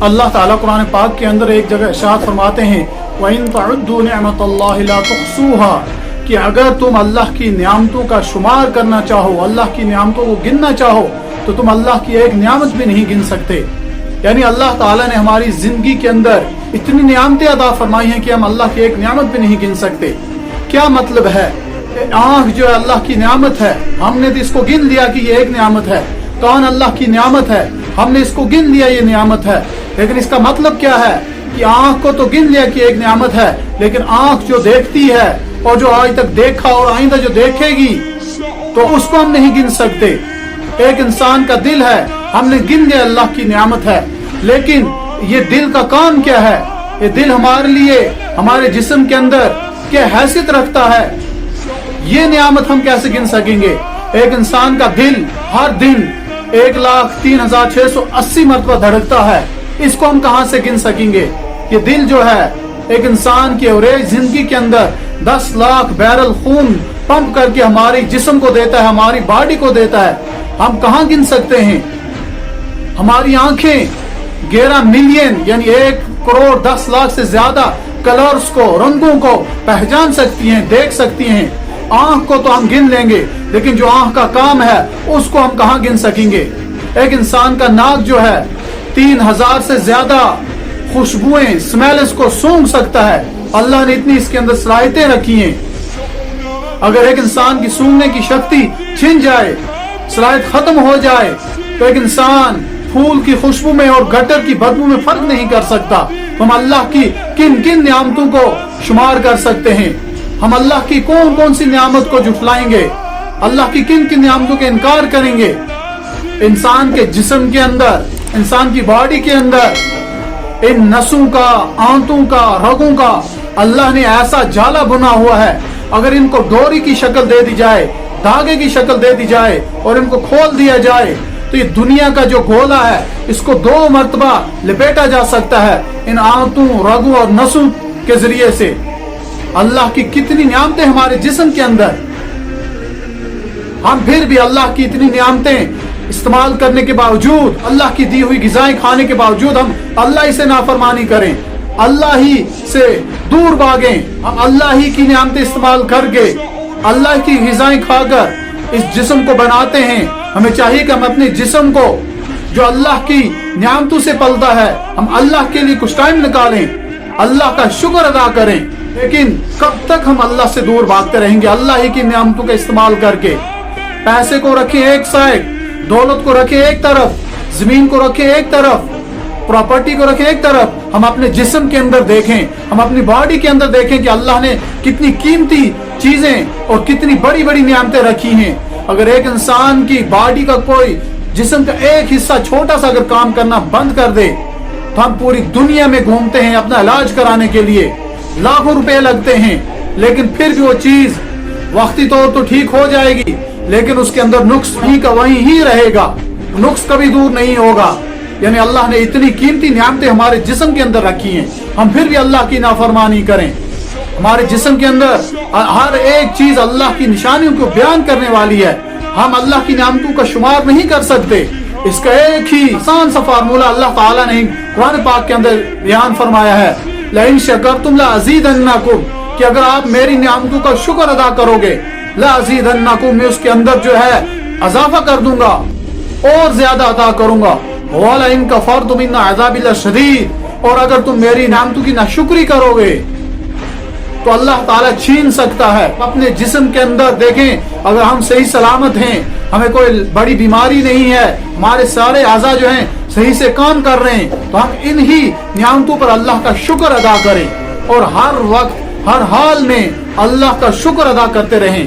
اللہ ताला कुरान पाक के अंदर एक जगह इरशाद फरमाते हैं वइन तअद्दू निअमतल्लाहि ला तुहसूहा, कि अगर तुम अल्लाह की नियामतों का शुमार करना चाहो, अल्लाह की नियामतों को गिनना चाहो, तो तुम अल्लाह की एक नियामत भी नहीं गिन सकते। यानी अल्लाह ताला ने हमारी जिंदगी के अंदर इतनी नियामतें अदा फरमाई हैं कि हम अल्लाह की एक नियामत भी नहीं गिन सकते। क्या मतलब है? आँख जो है अल्लाह की नियामत है, हमने तो इसको गिन लिया कि ये एक नियामत है। कान अल्लाह की नियामत है, हमने इसको गिन लिया ये नियामत है। लेकिन इसका मतलब क्या है कि आँख को तो गिन लिया कि एक नियामत है, लेकिन आँख जो देखती है और जो आज तक देखा और आइंदा जो देखेगी, तो उसको हम नहीं गिन सकते। एक इंसान का दिल है, हमने गिन लिया अल्लाह की नियामत है, लेकिन ये दिल का काम क्या है? ये दिल हमारे लिए हमारे जिस्म के अंदर क्या हैसियत रखता है, ये नियामत हम कैसे गिन सकेंगे? एक इंसान का दिल हर दिन 1,03,680 मरतबा धड़कता है, इसको हम कहां से गिन सकेंगे? ये दिल जो है एक इंसान की एवरेज जिंदगी के अंदर 10 लाख बैरल खून पंप करके हमारी जिस्म को देता है, हमारी बॉडी को देता है, हम कहां गिन सकते हैं? हमारी आंखें 11 मिलियन यानी 1 करोड़ 10 लाख से ज्यादा कलर्स को, रंगों को पहचान सकती हैं, देख सकती हैं। आंख को तो हम गिन लेंगे, लेकिन जो आंख का काम है उसको हम कहां गिन सकेंगे? एक इंसान का नाक जो है 3000 से ज्यादा खुशबुएं, स्मेल्स को सूंघ सकता है। अल्लाह ने इतनी इसके अंदर सलाहियतें रखी हैं। अगर एक इंसान की सूंघने की शक्ति छिन जाए, सलाहियत खत्म हो जाए, तो एक इंसान फूल की खुशबू में और गटर की बदबू में फर्क नहीं कर सकता। तो हम अल्लाह की किन किन नियामतों को शुमार कर सकते हैं? हम अल्लाह की कौन कौन सी नियामत को झुठलाएंगे? अल्लाह की किन किन नियामतों का इनकार करेंगे? इंसान के जिस्म के अंदर, इंसान की बॉडी के अंदर इन नसों का, आंतों का, रगों का अल्लाह ने ऐसा जाला बुना हुआ है, अगर इनको डोरी की शक्ल दे दी जाए, धागे की शक्ल दे दी जाए और इनको खोल दिया जाए, तो ये दुनिया का जो गोला है इसको 2 मरतबा लपेटा जा सकता है इन आंतों, रगों और नसों के जरिए से। अल्लाह की कितनी नियामतें हमारे जिस्म के अंदर, हम फिर भी अल्लाह की इतनी नियामतें इस्तेमाल करने के बावजूद, अल्लाह की दी हुई गिज़ाएं खाने के बावजूद हम अल्लाह ही से नाफरमानी करें, अल्लाह ही से दूर भागें। हम अल्लाह ही की नियामतें इस्तेमाल करके अल्लाह की गिज़ाएं खाकर इस जिस्म को बनाते हैं। हमें चाहिए कि हम अपने जिस्म को जो अल्लाह की नियामतों से पलता है, हम अल्लाह के लिए कुछ टाइम निकालें, अल्लाह का शुक्र अदा करें। लेकिन कब तक हम अल्लाह से दूर भागते रहेंगे अल्लाह ही की नियामतों का इस्तेमाल करके? पैसे को रखें एक साइड, दौलत को रखें एक तरफ, जमीन को रखें एक तरफ, प्रॉपर्टी को रखें एक तरफ, हम अपने जिस्म के अंदर देखें, हम अपनी बॉडी के अंदर देखें कि अल्लाह ने कितनी कीमती चीजें और कितनी बड़ी बड़ी नियामतें रखी हैं। अगर एक इंसान की बॉडी का कोई जिस्म का एक हिस्सा छोटा सा अगर काम करना बंद कर दे, तो हम पूरी दुनिया में घूमते हैं अपना इलाज कराने के लिए, लाखों रुपए लगते हैं, लेकिन फिर भी वो चीज वक्ती तौर तो ठीक हो जाएगी, लेकिन उसके अंदर नुक्स वहीं का वहीं ही रहेगा, नुक्स कभी दूर नहीं होगा। यानी अल्लाह ने इतनी कीमती नियामतें हमारे जिस्म के अंदर रखी हैं, हम फिर भी अल्लाह की नाफरमानी करें। हमारे जिस्म के अंदर हर एक चीज अल्लाह की निशानियों को बयान करने वाली है, हम अल्लाह की नियामतों का शुमार नहीं कर सकते। इसका एक ही आसान सा फार्मूला अल्लाह ताला ने कुरान पाक के अंदर बयान फरमाया है, लइन शकरतुम लअज़ीदन्नकुम, कि अगर आप मेरी नियामतों का शुक्र अदा करोगे, लअज़ीदन्नकुम, मैं उसके अंदर जो है इजाफा कर दूंगा और ज्यादा अदा करूंगा। वला इन कफरतुम इन्न अज़ाबी लशदीद, और अगर तुम मेरी नियामतों की नाशुक्री करोगे तो अल्लाह ताला छीन सकता है। अपने जिस्म के अंदर देखें, अगर हम सही सलामत हैं, हमें कोई बड़ी बीमारी नहीं है, हमारे सारे आज़ा जो हैं सही से काम कर रहे हैं, तो हम इन्हीं नियामतों पर अल्लाह का शुक्र अदा करें और हर वक्त हर हाल में अल्लाह का शुक्र अदा करते रहें।